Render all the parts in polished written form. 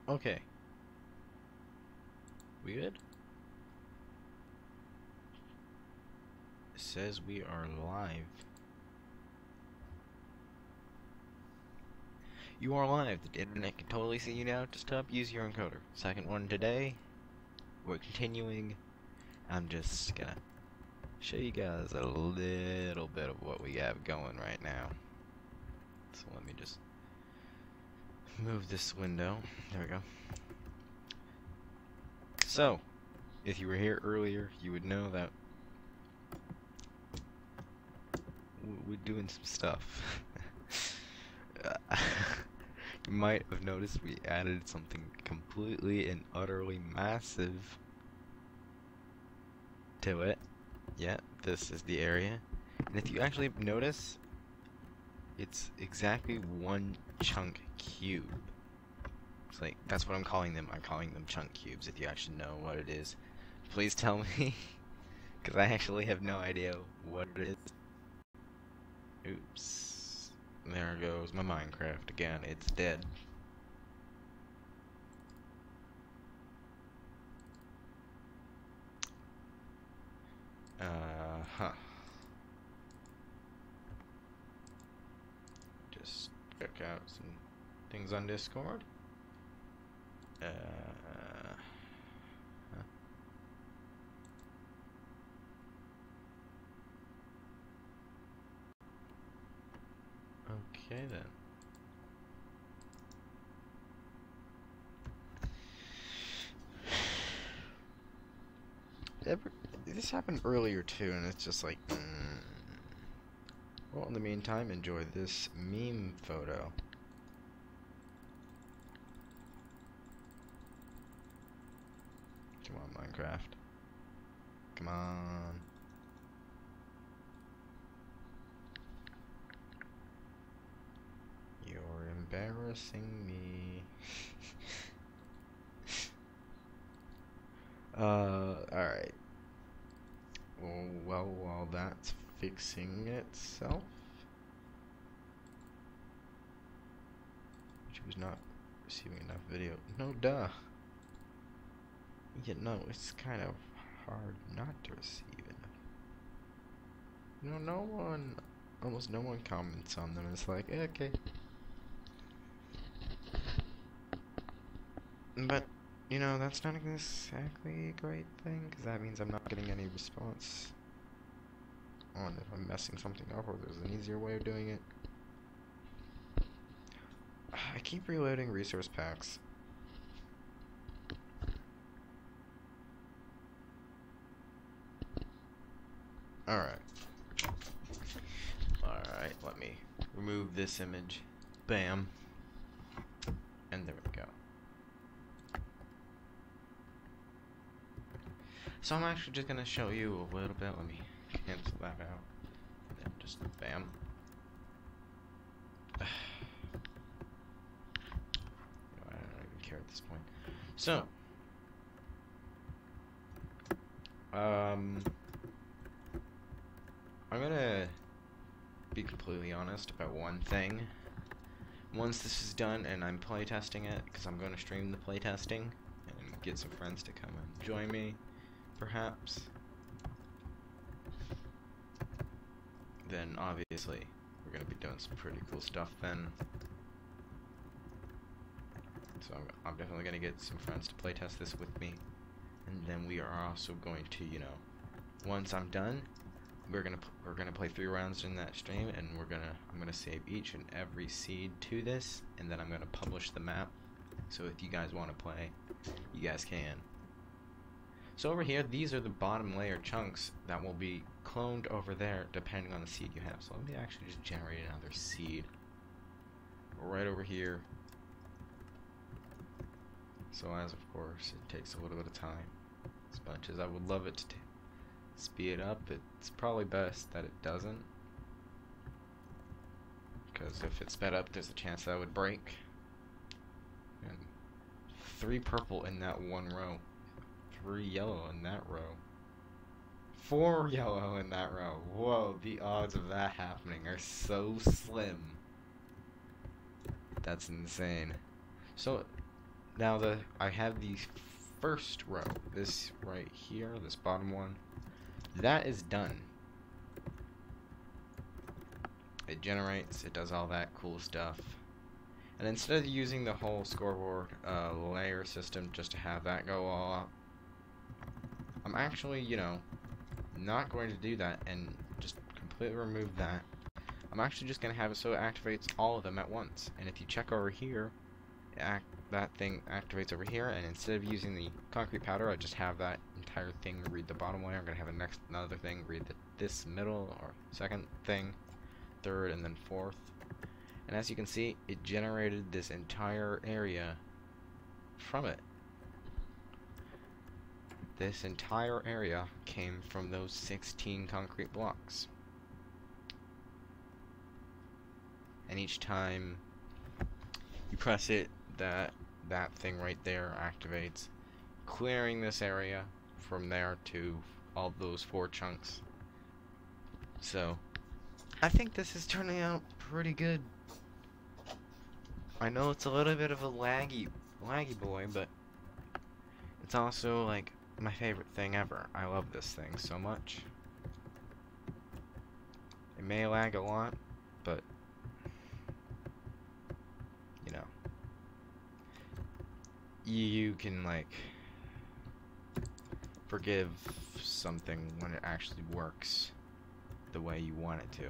Okay. We good? It says we are live. You are live. The internet can totally see you now. Just use your encoder. Second one today. We're continuing. I'm just gonna show you guys a little bit of what we have going right now. So let me just move this window. There we go. So, if you were here earlier, you would know that we're doing some stuff. You might have noticed we added something completely and utterly massive to it. Yeah, this is the area. And if you actually notice, it's exactly one chunk cube. It's like, that's what I'm calling them. I'm calling them chunk cubes, if you actually know what it is. Please tell me, because I actually have no idea what it is. Oops. There goes my Minecraft again. It's dead. Huh. Just check out some things on Discord. Huh. Okay then. This happened earlier too, and it's just like, Well, in the meantime, enjoy this meme photo. Come on, Minecraft. Come on. You're embarrassing me. Alright. Well, while that's fixing itself, which was not receiving enough video. No, duh. Yeah, no, it's kind of hard not to receive enough. You know, almost no one comments on them. It's like, okay. But, you know, that's not exactly a great thing, because that means I'm not getting any response on if I'm messing something up or there's an easier way of doing it. I keep reloading resource packs. Alright. Alright, let me remove this image. Bam. And there we go. So I'm actually just gonna show you a little bit. Let me cancel that out. And then just bam. I don't even care at this point. So, I'm gonna be completely honest about one thing. Once this is done and I'm playtesting it, because I'm going to stream the playtesting and get some friends to come and join me, perhaps, then obviously we're going to be doing some pretty cool stuff then. So I'm definitely going to get some friends to playtest this with me, and then we are also going to, you know, once I'm done, we're gonna play 3 rounds in that stream, and I'm gonna save each and every seed to this, and then I'm gonna publish the map. So if you guys want to play, you guys can. So over here, these are the bottom layer chunks that will be cloned over there, depending on the seed you have. So let me actually just generate another seed right over here. So as of course, it takes a little bit of time. As much as I would love it to speed it up, it's probably best that it doesn't, because if it's sped up, there's a chance that it would break. And 3 purple in that one row, 3 yellow in that row, 4 yellow in that row. Whoa, the odds of that happening are so slim. That's insane. So Now I have the first row, this right here, this bottom one, that is done. It generates, it does all that cool stuff. And instead of using the whole scoreboard layer system just to have that go all up, I'm actually, you know, not going to do that and just completely remove that. I'm actually just going to have it so it activates all of them at once. And if you check over here, that thing activates over here, and instead of using the concrete powder, I just have that entire thing read the bottom layer. I'm going to have another thing read this middle or second thing, third, and then fourth. And as you can see, it generated this entire area from it. This entire area came from those 16 concrete blocks. And each time you press it, that thing right there activates, clearing this area from there to all those 4 chunks. So I think this is turning out pretty good. I know it's a little bit of a laggy boy, but it's also like my favorite thing ever. I love this thing so much. It may lag a lot, but you know, you can like forgive something when it actually works the way you want it to.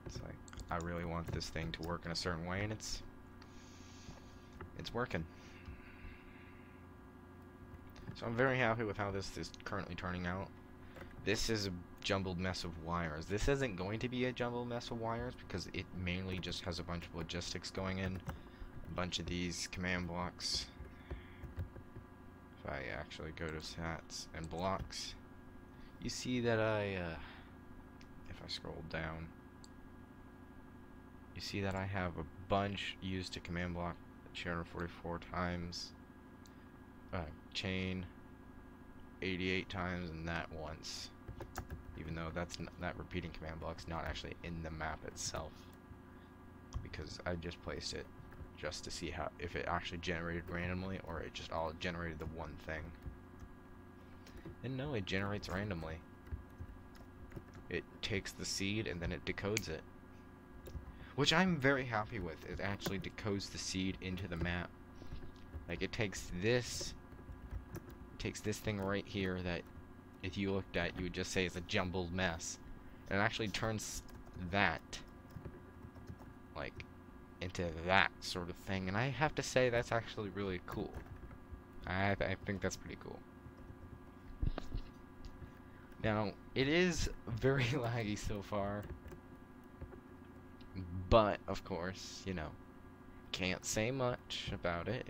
It's like, I really want this thing to work in a certain way, and it's working. So I'm very happy with how this is currently turning out. This is a jumbled mess of wires. This isn't going to be a jumbled mess of wires because it mainly just has a bunch of logistics going in. A bunch of these command blocks. If I actually go to stats and blocks, you see that if I scroll down, you see that I have a bunch used to command block 244 times, chain 88 times, and that once. Even though that repeating command block's not actually in the map itself, because I just placed it just to see if it actually generated randomly or it just all generated the one thing. And no, it generates randomly. It takes the seed and then it decodes it, which I'm very happy with. It actually decodes the seed into the map. Like, it takes this thing right here that if you looked at, you would just say it's a jumbled mess, and it actually turns that like into that sort of thing. And I have to say that's actually really cool. I think that's pretty cool. Now, it is very laggy so far, but of course, you know, can't say much about it.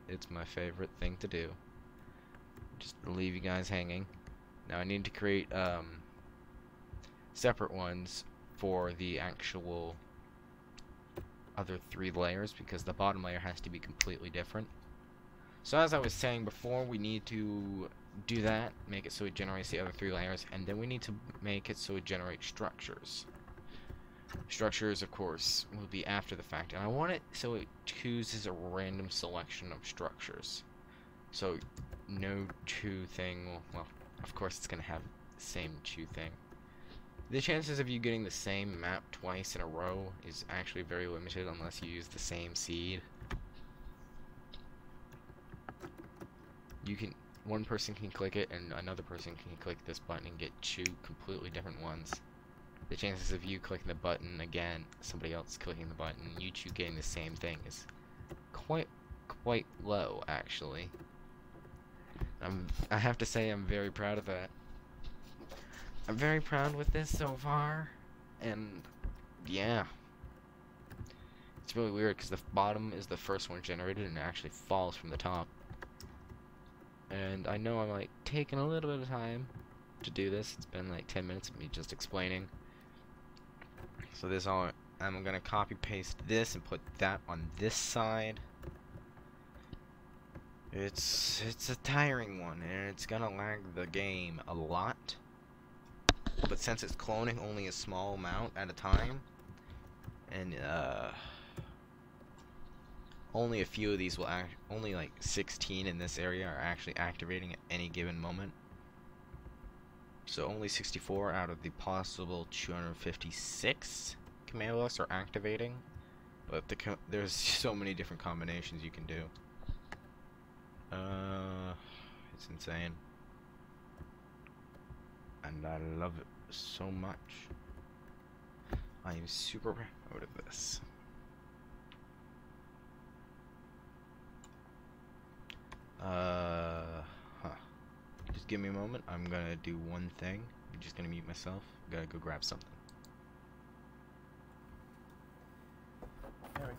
It's my favorite thing to do. Just leave you guys hanging. Now I need to create separate ones for the actual other 3 layers, because the bottom layer has to be completely different. So as I was saying before, we need to do that, make it so it generates the other 3 layers, and then we need to make it so it generates structures. Structures, of course, will be after the fact, and I want it so it chooses a random selection of structures. So no chew thing, well, of course it's going to have the same chew thing. The chances of you getting the same map twice in a row is actually very limited unless you use the same seed. One person can click it and another person can click this button and get 2 completely different ones. The chances of you clicking the button again, somebody else clicking the button, you 2 getting the same thing is quite low, actually. I have to say I'm very proud of that. I'm very proud with this so far, and yeah. It's really weird because the bottom is the first one generated and it actually falls from the top. And I know I'm like taking a little bit of time to do this. It's been like 10 minutes of me just explaining. So I'm gonna copy paste this and put that on this side. It's a tiring one, and it's gonna lag the game a lot. But since it's cloning only a small amount at a time, and only a few of these will only like 16 in this area are actually activating at any given moment. So only 64 out of the possible 256 command lists are activating. But there's so many different combinations you can do. It's insane. And I love it so much. I am super proud of this. Just give me a moment. I'm gonna do one thing. I'm just gonna mute myself. Gotta go grab something. There we go.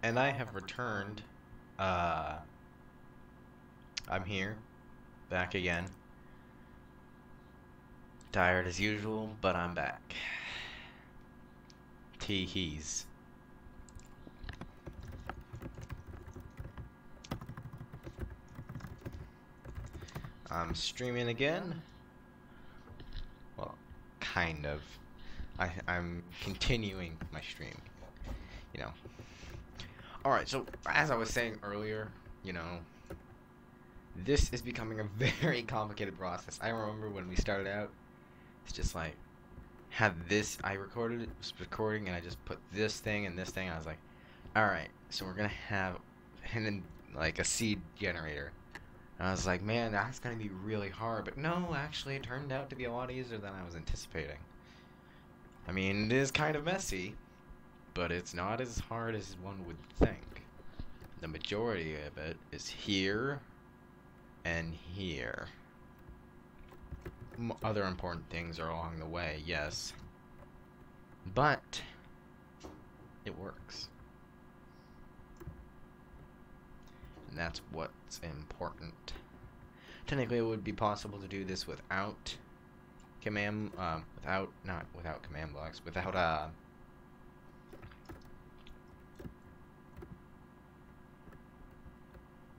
And I have returned. Uh, I'm here, back again. Tired as usual, but I'm back. Tee-hees. I'm streaming again. Well, kind of. I'm continuing my stream, you know. Alright, so as I was saying earlier, you know, this is becoming a very complicated process. I remember when we started out, it's just like, had this, I recorded it, was recording, and I just put this thing and this thing, and I was like, alright, so we're gonna have, and then, like, a seed generator. And I was like, man, that's gonna be really hard, but no, actually, it turned out to be a lot easier than I was anticipating. I mean, it is kind of messy, but it's not as hard as one would think. The majority of it is here and here. Other important things are along the way, yes. But it works. And that's what's important. Technically, it would be possible to do this without command, not without command blocks, without,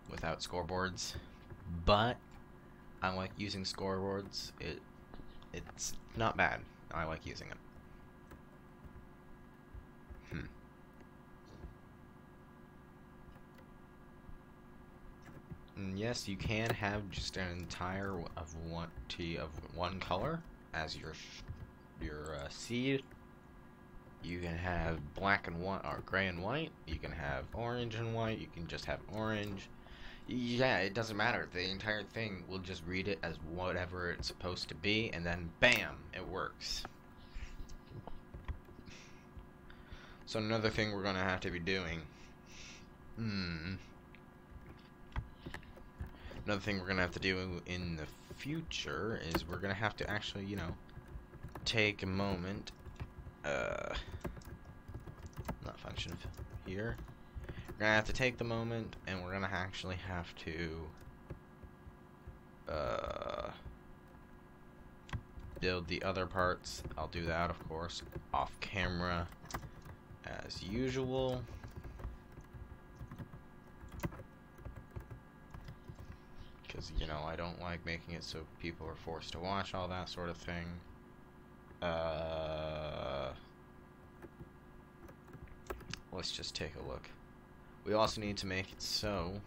without scoreboards, but I like using scoreboards. It's not bad. I like using it. And yes, you can have just an entire of one color as your seed. You can have black and white or gray and white. You can have orange and white. You can just have orange. Yeah, it doesn't matter. The entire thing will just read it as whatever it's supposed to be, and then bam, it works. So another thing we're gonna have to be doing. Another thing we're gonna have to do in the future is we're gonna have to actually, you know, take a moment. Not function here. We're gonna have to take the moment, and we're gonna actually have to build the other parts. I'll do that, of course, off camera as usual. Because, you know, I don't like making it so people are forced to watch all that sort of thing. Let's just take a look. We also need to make it so...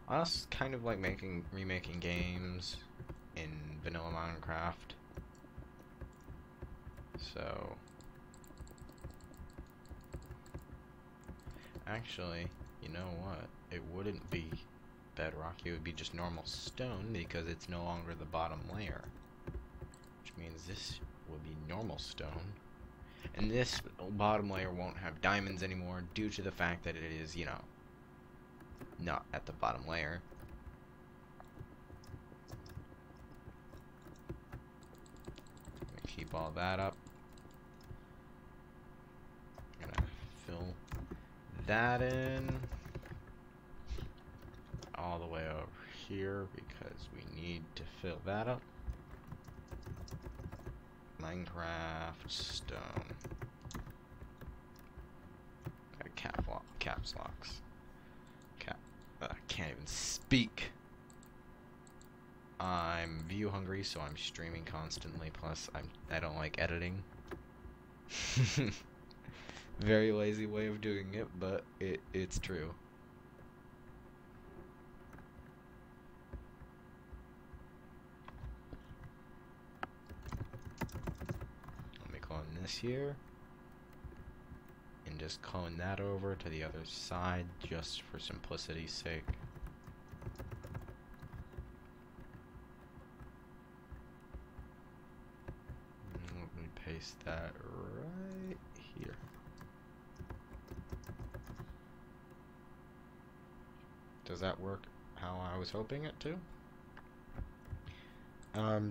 I also kind of like remaking games in vanilla Minecraft. So... Actually, you know what? It wouldn't be bedrock, it would be just normal stone because it's no longer the bottom layer. Which means this will be normal stone. And this bottom layer won't have diamonds anymore due to the fact that it is, you know, not at the bottom layer. Keep all that up. I'm gonna fill that in all the way over here because we need to fill that up. Minecraft stone. Caps locks. Can't even speak. I'm view hungry, so I'm streaming constantly. Plus, I don't like editing. Very lazy way of doing it, but it's true. Let me clone this here. And just clone that over to the other side just for simplicity's sake. And let me paste that right here. Does that work how I was hoping it to?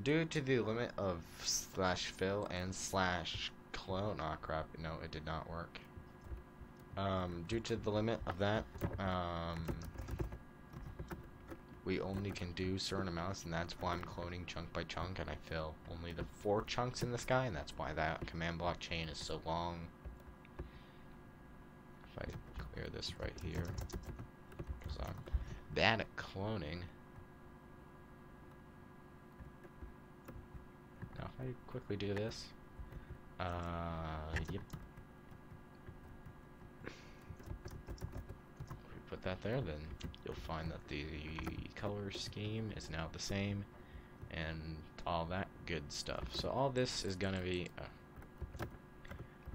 Due to the limit of /fill and /clone, oh crap, no, it did not work. Due to the limit of that, we only can do certain amounts, and that's why I'm cloning chunk by chunk, and I fill only the 4 chunks in the sky, and that's why that command block chain is so long. If I clear this right here, because I'm bad at cloning. Now if I quickly do this, yep. If we put that there, then you'll find that the color scheme is now the same, and all that good stuff. So all this is gonna be,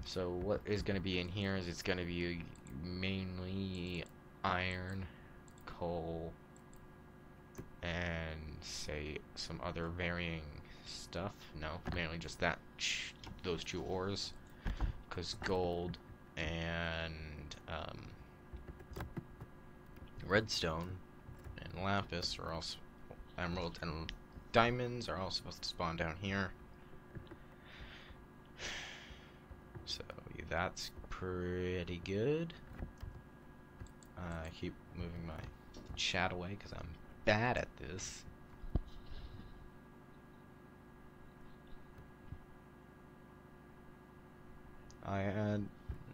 so what is gonna be in here is it's gonna be mainly iron, coal, and say some other varying stuff. No, mainly just that, those 2 ores, because gold and redstone and lapis are also, emerald and diamonds are all supposed to spawn down here. So that's pretty good. I keep moving my chat away because I'm bad at this. I had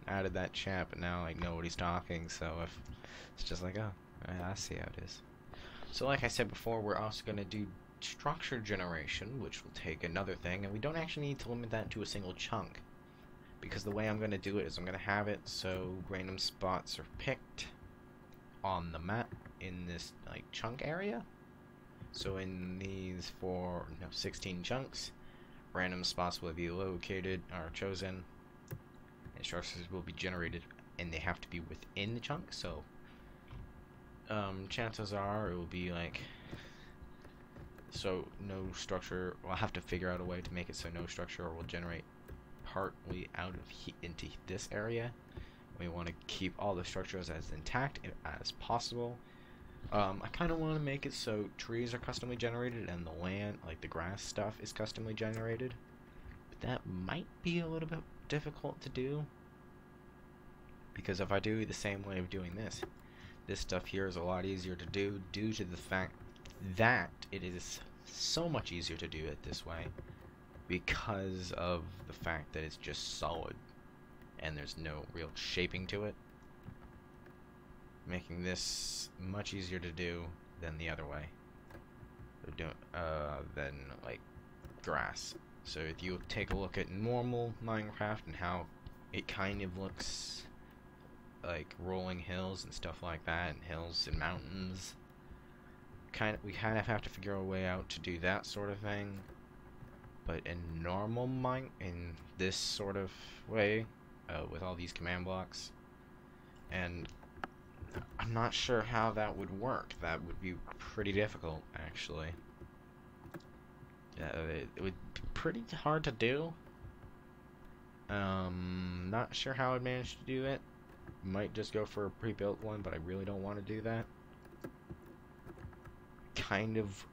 added that chat, but now like nobody's talking, so if it's just like, oh, I see how it is. So like I said before, we're also going to do structure generation, which will take another thing, and we don't actually need to limit that to a single chunk, because the way I'm going to do it is I'm going to have it so random spots are picked on the map in this like chunk area. So in these 16 chunks, random spots will be located or chosen. Instructions will be generated, and they have to be within the chunk. So chances are it will be like, so no structure. We'll have to figure out a way to make it so no structure will generate partly out of into this area. We want to keep all the structures as intact as possible. I kind of want to make it so trees are customly generated and the land, like the grass stuff, is customly generated. But that might be a little bit difficult to do, because if I do the same way of doing this stuff here is a lot easier to do due to the fact that it is so much easier to do it this way because of the fact that it's just solid and there's no real shaping to it, making this much easier to do than the other way, than like grass. So if you take a look at normal Minecraft and how it kind of looks like rolling hills and stuff like that, and hills and mountains, we kind of have to figure a way out to do that sort of thing. But in normal in this sort of way, with all these command blocks, and I'm not sure how that would work. That would be pretty difficult, actually. Yeah, it would be pretty hard to do. Not sure how I'd manage to do it. Might just go for a pre-built one, but I really don't want to do that. Kind of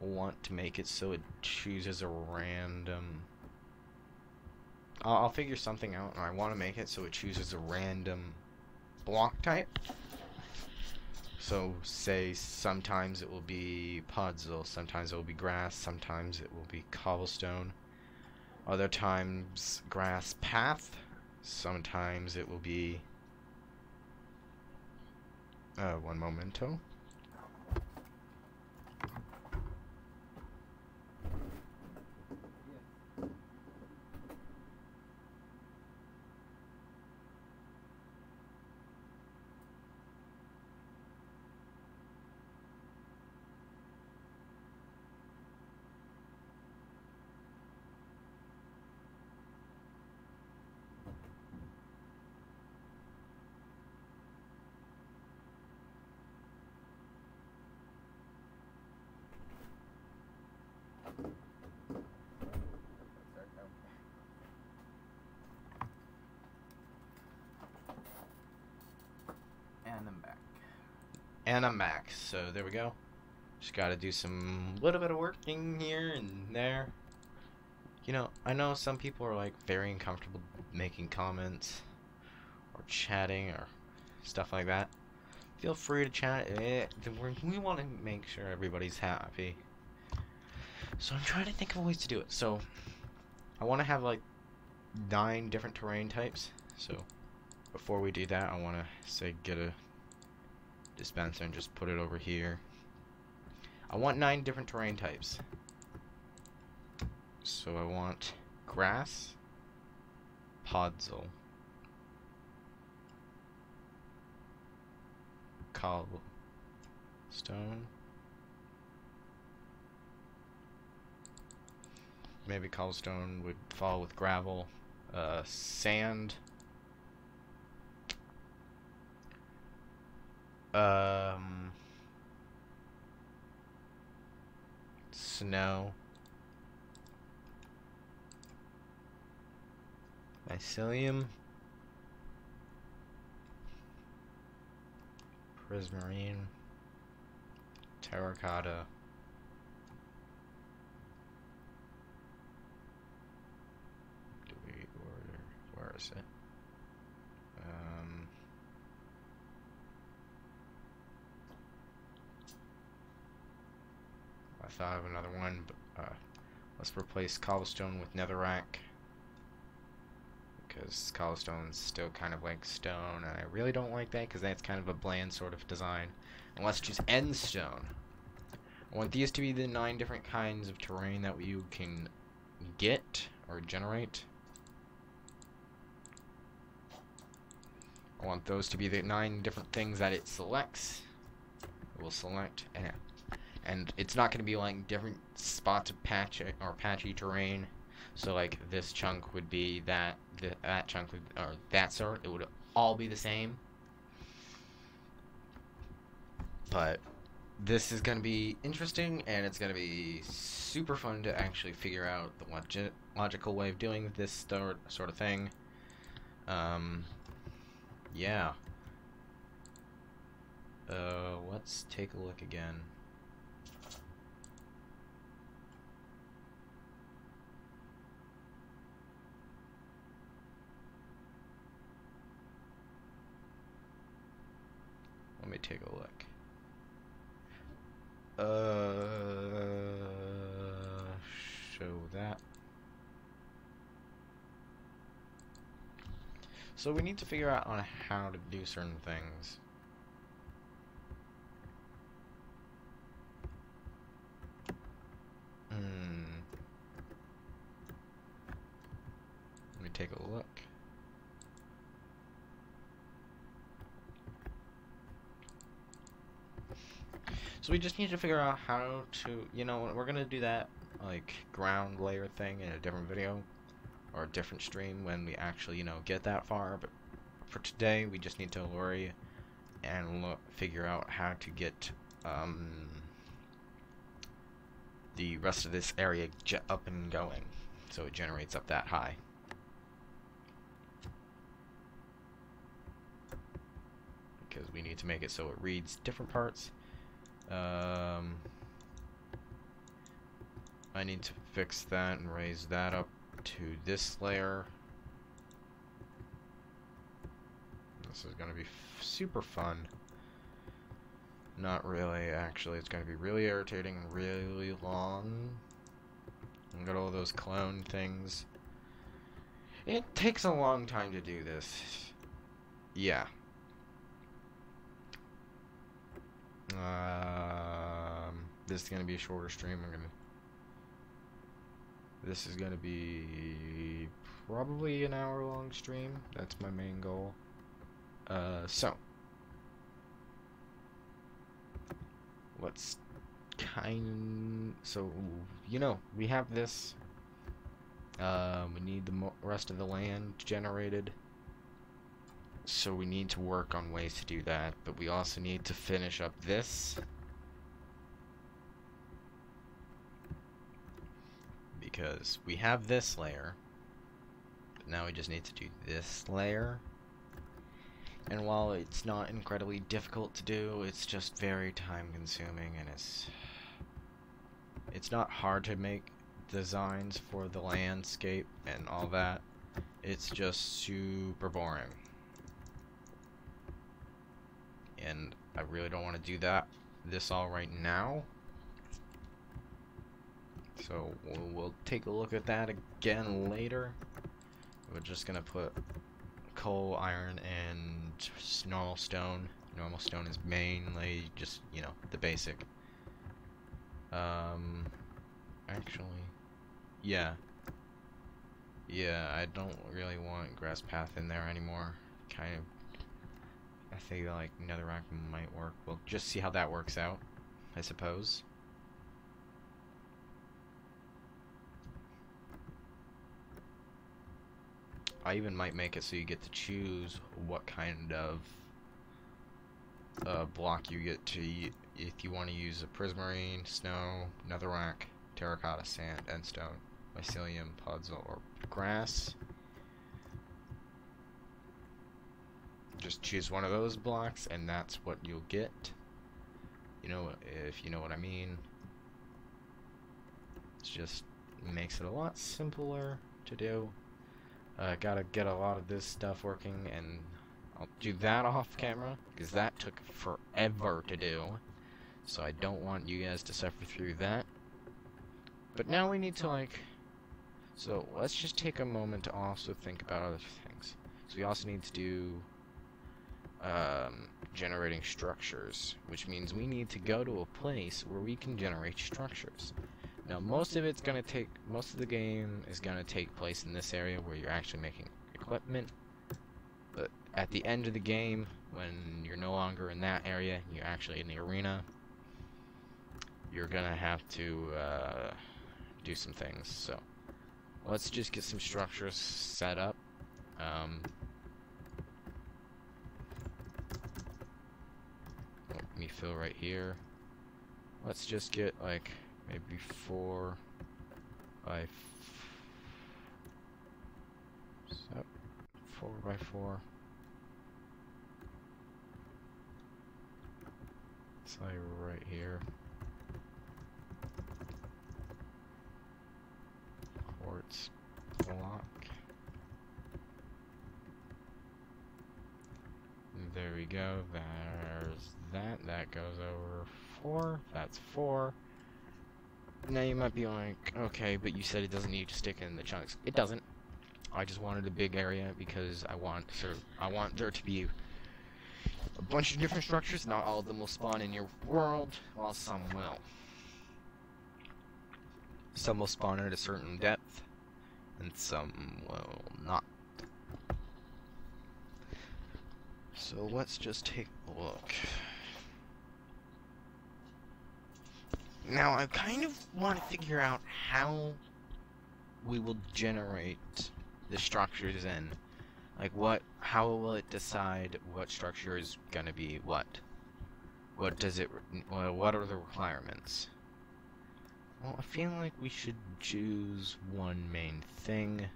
want to make it so it chooses a random... I'll figure something out, and I want to make it so it chooses a random block type. So, say, sometimes it will be puzzle, sometimes it will be grass, sometimes it will be cobblestone, other times grass path, sometimes it will be... one momento. And I'm back. So there we go. Just gotta do some little bit of working here and there. You know, I know some people are like very uncomfortable making comments or chatting or stuff like that, feel free to chat. We want to make sure everybody's happy. So I'm trying to think of ways to do it. So I want to have like 9 different terrain types. So before we do that, I want to say get a dispenser and just put it over here. I want 9 different terrain types. So I want grass, podzol, cobblestone, maybe cobblestone would fall with gravel, sand, snow, mycelium, prismarine, terracotta, where is it? I thought of another one, but let's replace cobblestone with netherrack, because cobblestone's still kind of like stone, and I really don't like that because that's kind of a bland sort of design. And let's choose end stone. I want these to be the 9 different kinds of terrain that you can get or generate. I want those to be the 9 different things that it selects. It will select, and it's not going to be like different spots of patchy terrain. So like this chunk would be that chunk would, or that sort. It would all be the same. But this is going to be interesting, and it's going to be super fun to actually figure out the logical way of doing this sort of thing. Yeah. Let's take a look again. Let me take a look. Show that. So we need to figure out on how to do certain things. Let me take a look. So we just need to figure out how to, we're gonna do that like ground layer thing in a different video or a different stream when we actually, get that far. But for today, we just need to worry and figure out how to get the rest of this area up and going, so it generates up that high. Because we need to make it so it reads different parts. I need to fix that and raise that up to this layer. This is going to be super fun. Not really, actually. It's going to be really irritating and really long. And got all those clone things. It takes a long time to do this. Yeah. This is gonna be a shorter stream. This is gonna be probably an hour-long stream. That's my main goal. So let's we have this. We need the rest of the land generated. So we need to work on ways to do that, but we also need to finish up this. Because we have this layer, but now we just need to do this layer. And while it's not incredibly difficult to do, it's just very time consuming, and it's not hard to make designs for the landscape and all that. It's just super boring. and I really don't want to do this all right now. So we'll take a look at that again later. We're just gonna put coal, iron, and normal stone. Normal stone is mainly just, you know, the basic. Actually, yeah, I don't really want grass path in there anymore. Kind of, I think like netherrack might work. We'll just see how that works out, I suppose. I even might make it so you get to choose what kind of block you get to, if you want to use a prismarine, snow, netherrack, terracotta, sand, endstone, mycelium, podzol, or grass. Just choose one of those blocks, and that's what you'll get. You know, if you know what I mean. It just makes it a lot simpler to do. Gotta get a lot of this stuff working, and I'll do that off camera, because that took forever to do. So I don't want you guys to suffer through that. But now we need to, like... So let's just take a moment to also think about other things. So we also need to do generating structures, which means we need to go to a place where we can generate structures. Now most of the game is gonna take place in this area where you're actually making equipment. But at the end of the game, when you're no longer in that area, you're actually in the arena, you're gonna have to do some things. So let's just get some structures set up. Let me fill right here. Let's just get like maybe 4 by 4. It's like right here. Quartz block. There we go. There's that. That goes over 4. That's 4. Now you might be like, okay, but you said it doesn't need to stick in the chunks. It doesn't. I just wanted a big area because I want there to be a bunch of different structures. Not all of them will spawn in your world, while some will. Some will spawn at a certain depth, and some will not. So let's just take a look. Now I kind of want to figure out how we will generate the structures in. Like how will it decide what structure is gonna be what? What are the requirements? Well, I feel like we should choose one main thing.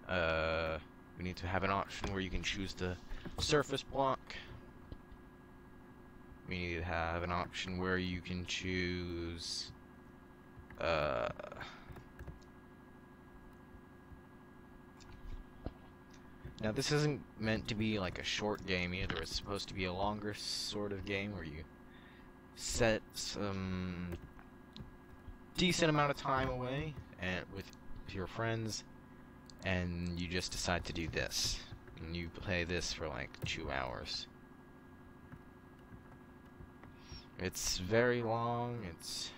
We need to have an option where you can choose the surface block. We need to have an option where you can choose now this isn't meant to be like a short game either. It's supposed to be a longer sort of game where you set some decent amount of time away and with your friends, and you just decide to do this, and you play this for like 2 hours. It's very long. It's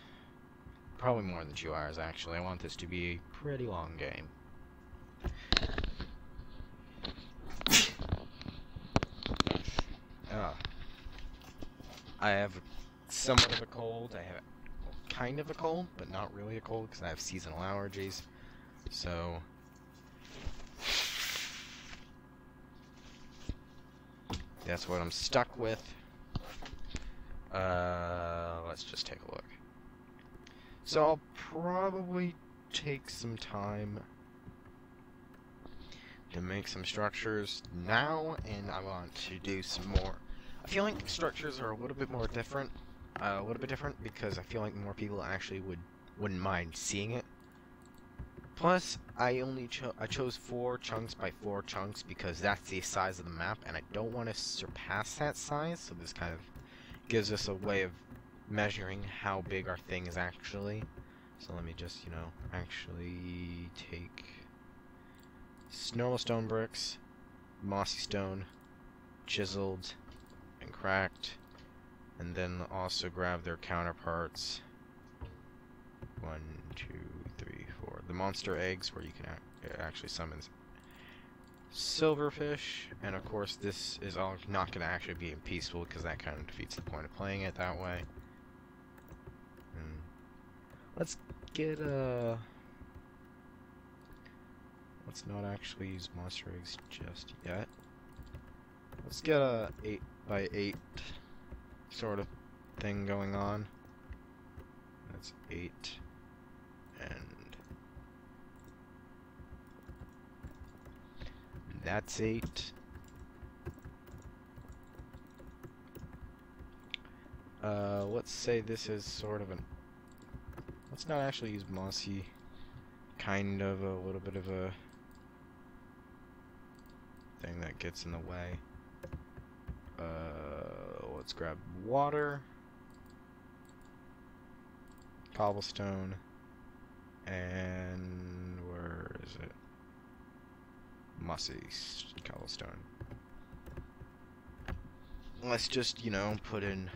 probably more than 2 hours actually. I want this to be a pretty long game. I have somewhat of a cold. I have kind of a cold, but not really a cold because I have seasonal allergies. So that's what I'm stuck with. Let's just take a look. So I'll probably take some time to make some structures now, and I want to do some more. I feel like structures are a little bit more different, because I feel like more people actually wouldn't mind seeing it. Plus, I chose 4 chunks by 4 chunks because that's the size of the map, and I don't want to surpass that size, so this kind of gives us a way of measuring how big our thing is actually. So let me just, you know, actually take normal stone bricks, mossy stone, chiseled and cracked, and then also grab their counterparts. 1, 2, 3, 4. The monster eggs, where you can actually summon silverfish, and of course this is all not going to actually be peaceful because that kind of defeats the point of playing it that way. Let's get let's not actually use monster eggs just yet. Let's get a 8 by 8 sort of thing going on. That's 8 and that's 8. Let's say this is sort of an... Let's not actually use mossy. Kind of a little bit of a thing that gets in the way. Let's grab water, cobblestone, and where is it? Mossy cobblestone. Let's just, you know, put in...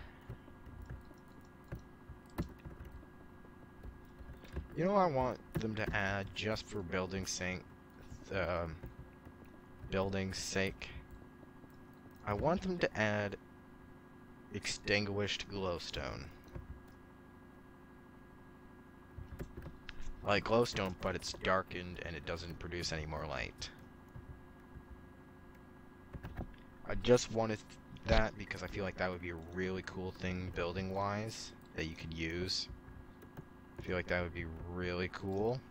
You know, I want them to add just for building's sake. I want them to add extinguished glowstone. Like glowstone, but it's darkened and it doesn't produce any more light. I just wanted that because I feel like that would be a really cool thing building-wise that you could use. I feel like that would be really cool.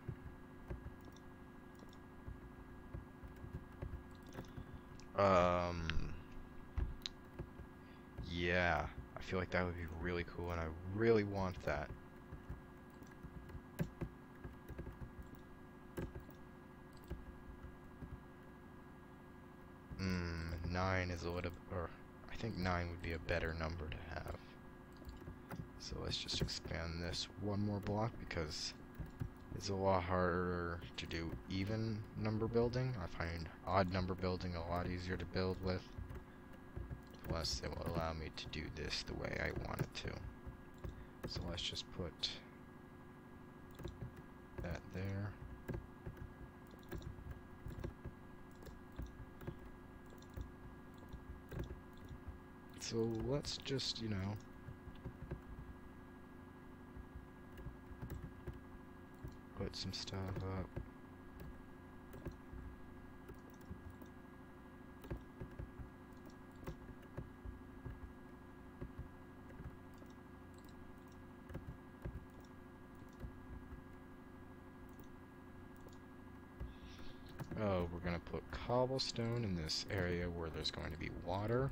Yeah, I feel like that would be really cool, and I really want that. Nine is a little, or I think 9 would be a better number to have. So let's just expand this one more block because it's a lot harder to do even number building. I find odd number building a lot easier to build with. Plus, it will allow me to do this the way I want it to. So let's just put that there. So let's just, you know, put some stuff up. Oh, we're gonna put cobblestone in this area where there's going to be water.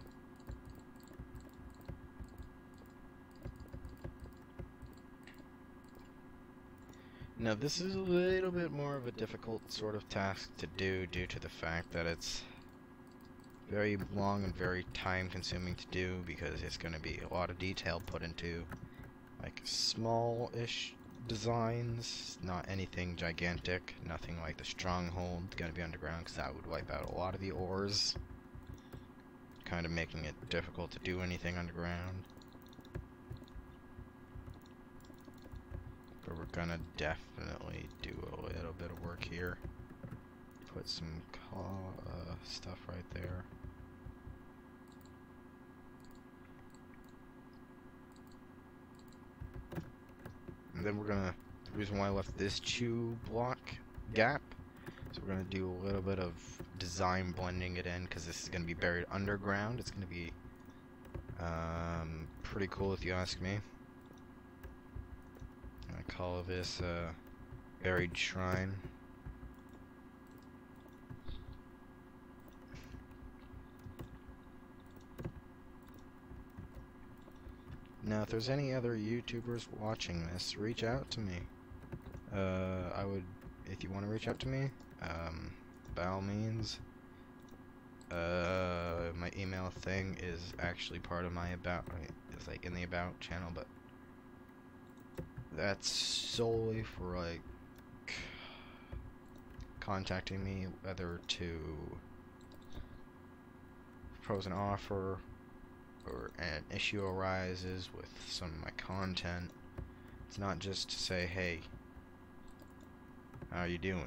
Now this is a little bit more of a difficult sort of task to do due to the fact that it's very long and very time consuming to do because it's going to be a lot of detail put into like small-ish designs, not anything gigantic, nothing like the stronghold going to be underground because that would wipe out a lot of the ores, kind of making it difficult to do anything underground. But we're gonna definitely do a little bit of work here. Put some stuff right there. And then we're gonna, the reason why I left this chew block gap, so we're gonna do a little bit of design blending it in because this is gonna be buried underground. It's gonna be pretty cool if you ask me. I call this a buried shrine. Now, if there's any other YouTubers watching this, reach out to me. I would if you want to reach out to me, by all means. My email thing is actually part of my about. It's like in the about channel, but that's solely for like contacting me, whether to propose an offer or an issue arises with some of my content. It's not just to say, hey, how are you doing?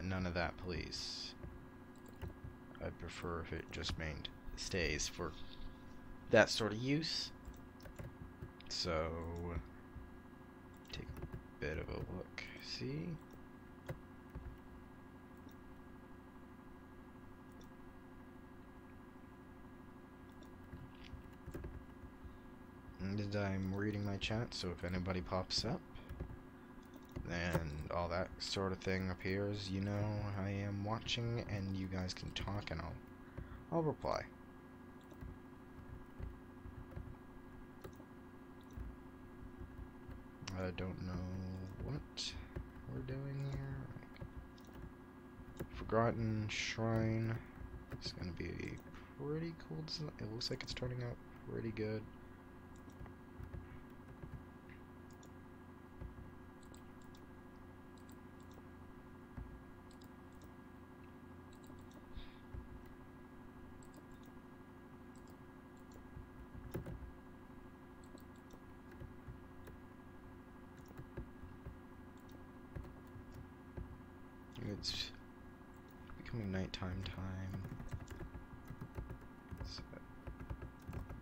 None of that, please. I'd prefer if it just stays for that sort of use. So, take a bit of a look. See? And I'm reading my chat, so if anybody pops up and all that sort of thing appears, you know I am watching and you guys can talk and I'll reply. I don't know what we're doing here. Forgotten Shrine. It's gonna be pretty cool design. It looks like it's turning out pretty good. It's becoming nighttime time. It's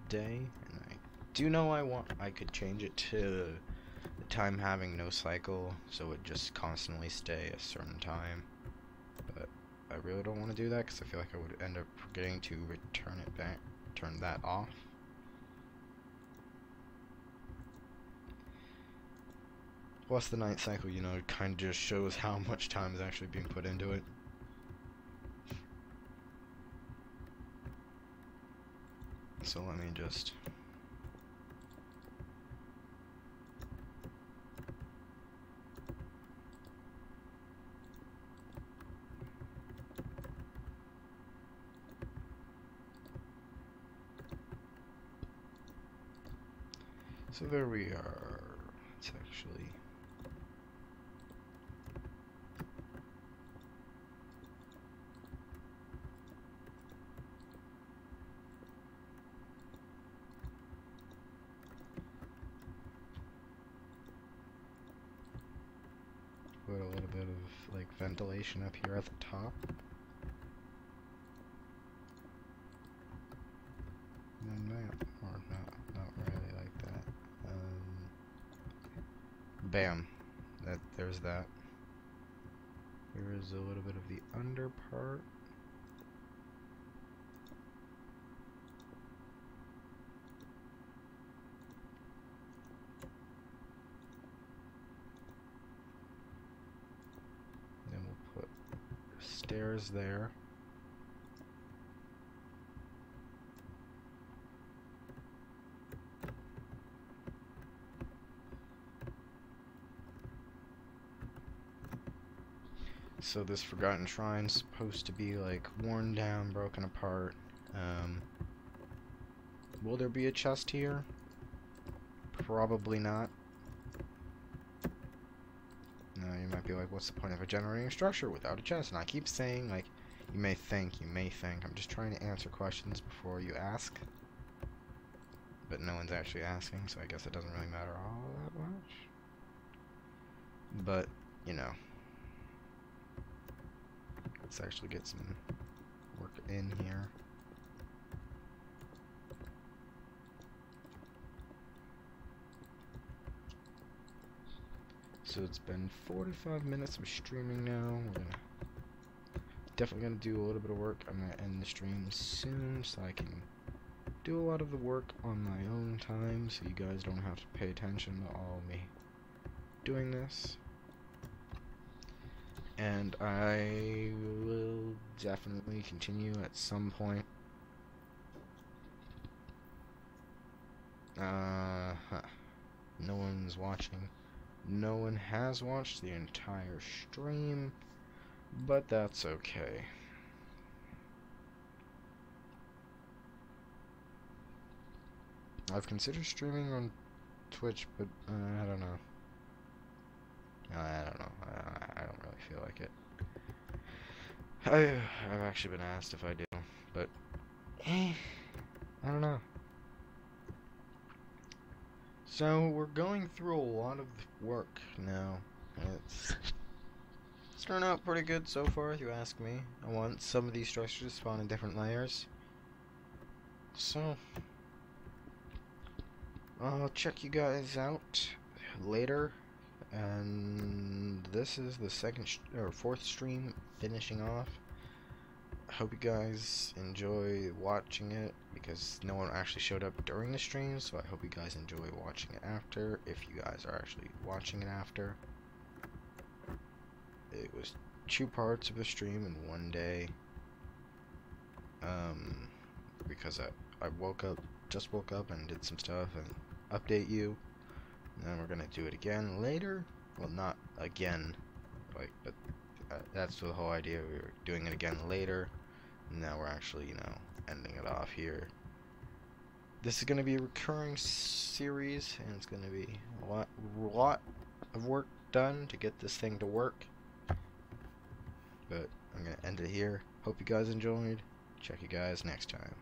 day, and I do know I could change it to the time having no cycle, so it just constantly stay a certain time. But I really don't want to do that because I feel like I would end up forgetting to return it back, turn that off. Plus the night cycle, you know, kind of just shows how much time is actually being put into it. So let me just... So there we are. It's actually... Put a little bit of like ventilation up here at the top. And then that, or not really like that. Bam. There's that. Here is a little bit of the under part. Then we'll put stairs there. So this Forgotten Shrine's supposed to be like worn down, broken apart. Will there be a chest here? Probably not. Now you might be like, what's the point of a generating structure without a chest? And I keep saying, like, you may think. I'm just trying to answer questions before you ask. But no one's actually asking, so I guess it doesn't really matter all that much. But, you know. Let's actually get some work in here. So it's been 45 minutes of streaming now. We're definitely gonna do a little bit of work. I'm gonna end the stream soon so I can do a lot of the work on my own time so you guys don't have to pay attention to all me doing this. And I will definitely continue at some point. No one's watching. No one has watched the entire stream, but that's okay. I've considered streaming on Twitch, but I don't know. I don't know. I don't really feel like it. I've actually been asked if I do, but I don't know. So we're going through a lot of work now. It's turned out pretty good so far, if you ask me. I want some of these structures to spawn in different layers. So I'll check you guys out later. And this is the fourth stream finishing off. I hope you guys enjoy watching it, because no one actually showed up during the stream, so I hope you guys enjoy watching it after, if you guys are actually watching it after. It was 2 parts of the stream in one day, because I just woke up and did some stuff and update you, and then we're gonna do it again later. Well, not again, but that's the whole idea. We were doing it again later. Now we're actually, ending it off here. This is going to be a recurring series, and it's going to be a lot of work done to get this thing to work. But I'm going to end it here. Hope you guys enjoyed. Check you guys next time.